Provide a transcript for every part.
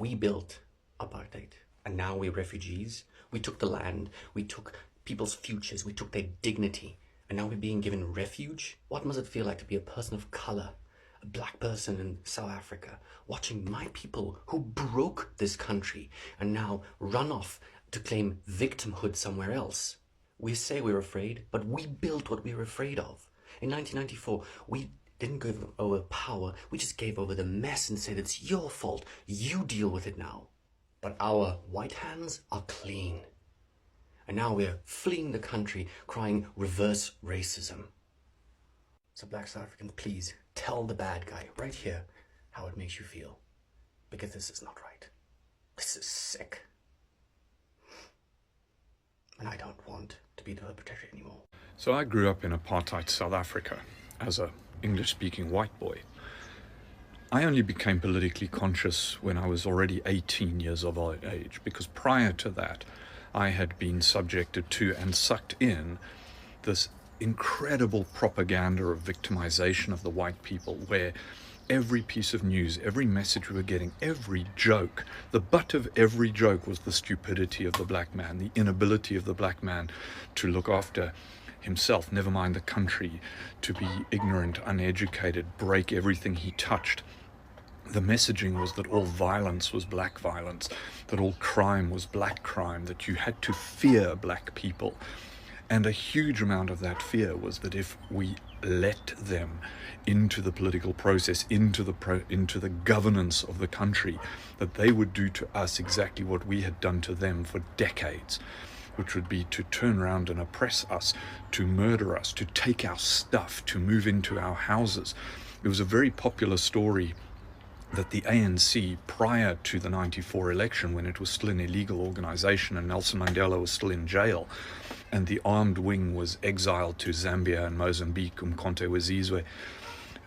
We built apartheid, and now we're refugees. We took the land, we took people's futures, we took their dignity, and now we're being given refuge? What must it feel like to be a person of color, a black person in South Africa, watching my people who broke this country and now run off to claim victimhood somewhere else? We say we're afraid, but we built what we were afraid of. In 1994, we didn't give over power, we just gave over the mess and said, it's your fault, you deal with it now. But our white hands are clean. And now we're fleeing the country, crying reverse racism. So Black South Africans, please tell the bad guy right here how it makes you feel. Because this is not right. This is sick. And I don't want to be the perpetrator anymore. So I grew up in apartheid South Africa as a English-speaking white boy. I only became politically conscious when I was already 18 years of age, because prior to that, I had been subjected to and sucked in this incredible propaganda of victimization of the white people, where every piece of news, every message we were getting, every joke, the butt of every joke was the stupidity of the black man, the inability of the black man to look after himself, never mind the country, to be ignorant, uneducated, break everything he touched. The messaging was that all violence was black violence, that all crime was black crime, that you had to fear black people. And a huge amount of that fear was that if we let them into the political process, into the governance of the country, that they would do to us exactly what we had done to them for decades, which would be to turn around and oppress us, to murder us, to take our stuff, to move into our houses. It was a very popular story that the ANC, prior to the 94 election, when it was still an illegal organization and Nelson Mandela was still in jail, and the armed wing was exiled to Zambia and Mozambique, Umkhonto we Sizwe,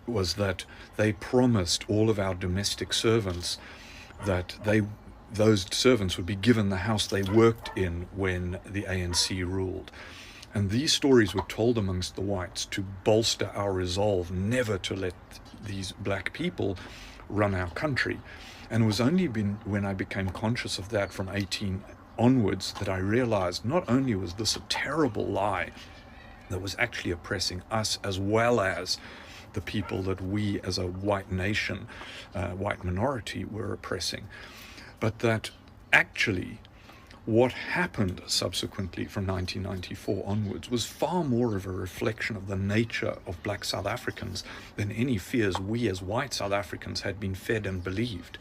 was that they promised all of our domestic servants that those servants would be given the house they worked in when the ANC ruled. And these stories were told amongst the whites to bolster our resolve never to let these black people run our country. And it was only when I became conscious of that from 18 onwards that I realized not only was this a terrible lie that was actually oppressing us as well as the people that we as a white nation, white minority, were oppressing, but that actually what happened subsequently from 1994 onwards was far more of a reflection of the nature of black South Africans than any fears we as white South Africans had been fed and believed,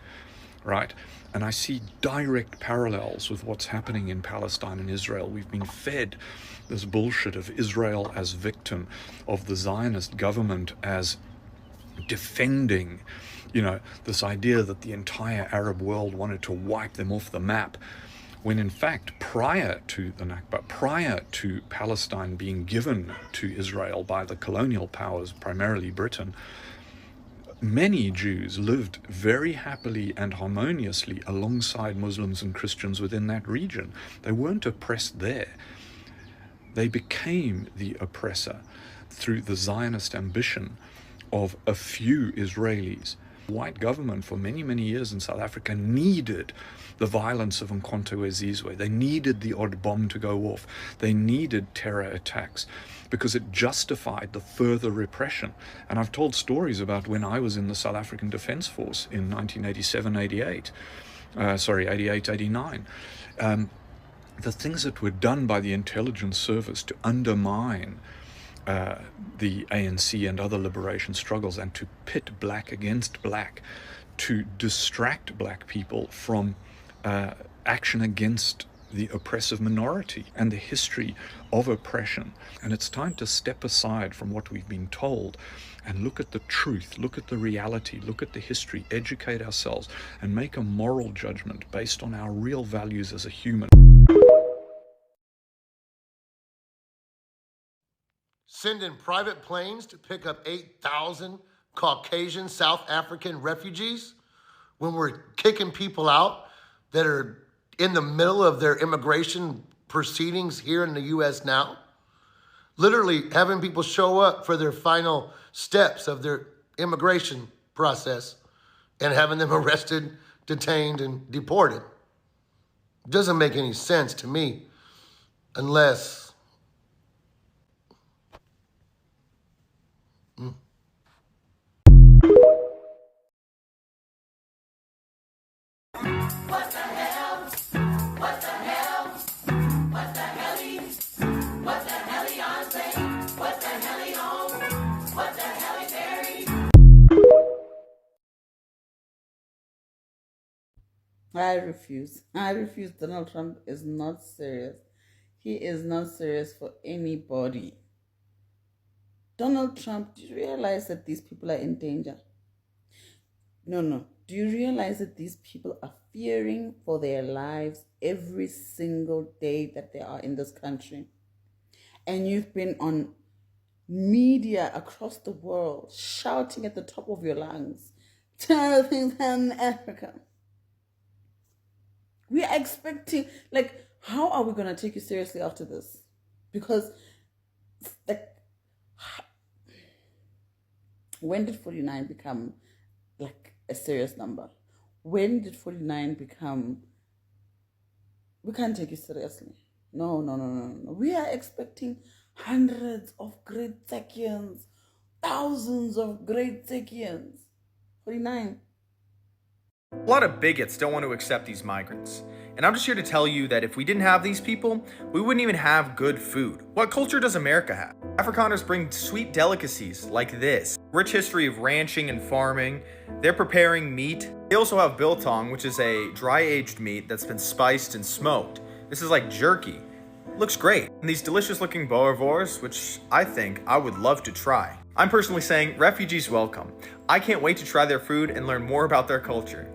right? And I see direct parallels with what's happening in Palestine and Israel. We've been fed this bullshit of Israel as victim, of the Zionist government as defending, this idea that the entire Arab world wanted to wipe them off the map, when in fact, prior to the Nakba, prior to Palestine being given to Israel by the colonial powers, primarily Britain, many Jews lived very happily and harmoniously alongside Muslims and Christians within that region. They weren't oppressed there. They became the oppressor through the Zionist ambition of a few Israelis. White government for many, many years in South Africa needed the violence of Umkhonto we Sizwe. They needed the odd bomb to go off. They needed terror attacks because it justified the further repression. And I've told stories about when I was in the South African Defence Force in 1987-88, 88-89. The things that were done by the intelligence service to undermine the ANC and other liberation struggles, and to pit black against black, to distract black people from action against the oppressive minority and the history of oppression. And it's time to step aside from what we've been told and look at the truth, look at the reality, look at the history, educate ourselves, and make a moral judgment based on our real values as a human. Sending private planes to pick up 8,000 Caucasian South African refugees when we're kicking people out that are in the middle of their immigration proceedings here in the U.S. now. Literally having people show up for their final steps of their immigration process and having them arrested detained and deported. It doesn't make any sense to me unless I refuse. I refuse. Donald Trump is not serious. He is not serious for anybody. Donald Trump, do you realize that these people are in danger? No. Do you realize that these people are fearing for their lives every single day that they are in this country? And you've been on media across the world shouting at the top of your lungs, terrible things happen in Africa. We are expecting, like, how are we going to take you seriously after this? Because, like, when did 49 become, like, a serious number? When did 49 become, we can't take you seriously? No. We are expecting hundreds of great Tsekians, thousands of great Tsekians. 49. A lot of bigots don't want to accept these migrants. And I'm just here to tell you that if we didn't have these people, we wouldn't even have good food. What culture does America have? Afrikaners bring sweet delicacies like this. Rich history of ranching and farming. They're preparing meat. They also have biltong, which is a dry-aged meat that's been spiced and smoked. This is like jerky. Looks great. And these delicious looking boerewors, which I think I would love to try. I'm personally saying refugees welcome. I can't wait to try their food and learn more about their culture.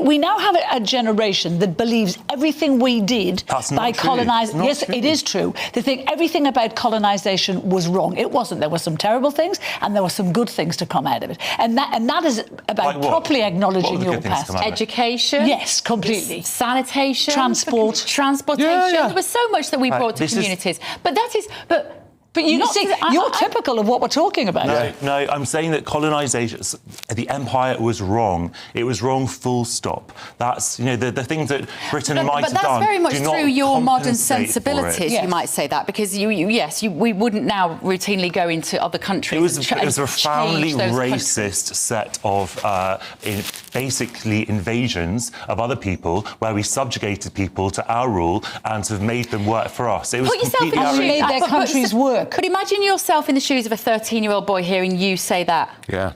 We now have a generation that believes everything we did by colonizing. Yes, it is true. They think everything about colonization was wrong. It wasn't. There were some terrible things, and there were some good things to come out of it. And that is about properly acknowledging your past. Education. Yes, completely. Sanitation. Transportation. Yeah. There was so much that we brought to communities. But you see, you're typical of what we're talking about. No, I'm saying that colonisation, the empire was wrong. It was wrong, full stop. That's, the things that Britain might have done. But that's very much through your modern sensibilities, yes. You might say that, because we wouldn't now routinely go into other countries. It was a profoundly racist set of basically invasions of other people, where we subjugated people to our rule and have made them work for us. It was completely made their countries work. But imagine yourself in the shoes of a 13-year-old boy hearing you say that. Yeah.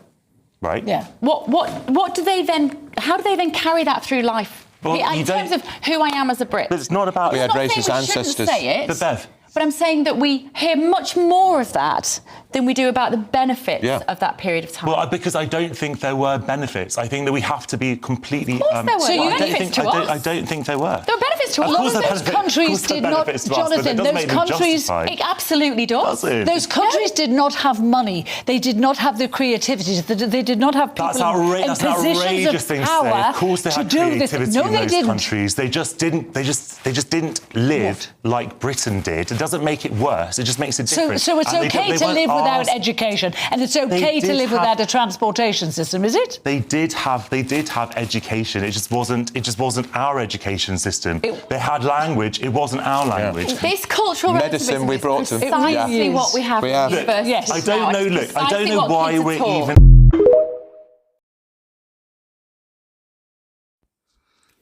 Right? Yeah. What do they then... How do they then carry that through life? Well, in terms of who I am as a Brit. But it's not about... We had racist ancestors. Say it, but Bev... But I'm saying that we hear much more of that than we do about the benefits of that period of time. Well, because I don't think there were benefits. I think that we have to be completely... Of course there were. So you benefits to us? I don't think there were. There were benefits to us. A lot of those countries did not... Jonathan, those countries... It absolutely does. Those countries did not have money. They did not have the creativity. They did not have people in positions of power Of course they had creativity in those countries. They just didn't live like Britain did. It doesn't make it worse. It just makes it different. So it's okay to live without education, and it's okay to live without a transportation system, is it? They did have education. It just wasn't our education system. They had language. It wasn't our language. This cultural medicine we brought to precisely what we have. Yes. I don't know. Look, I don't know why we're even.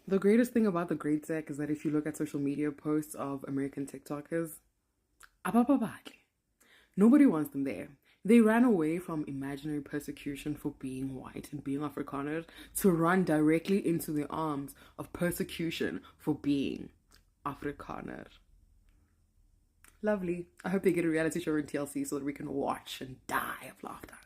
The greatest thing about the Great Tsek is that if you look at social media posts of American TikTokers, nobody wants them there. They ran away from imaginary persecution for being white and being Afrikaner to run directly into the arms of persecution for being Afrikaner. Lovely. I hope they get a reality show on TLC so that we can watch and die of laughter.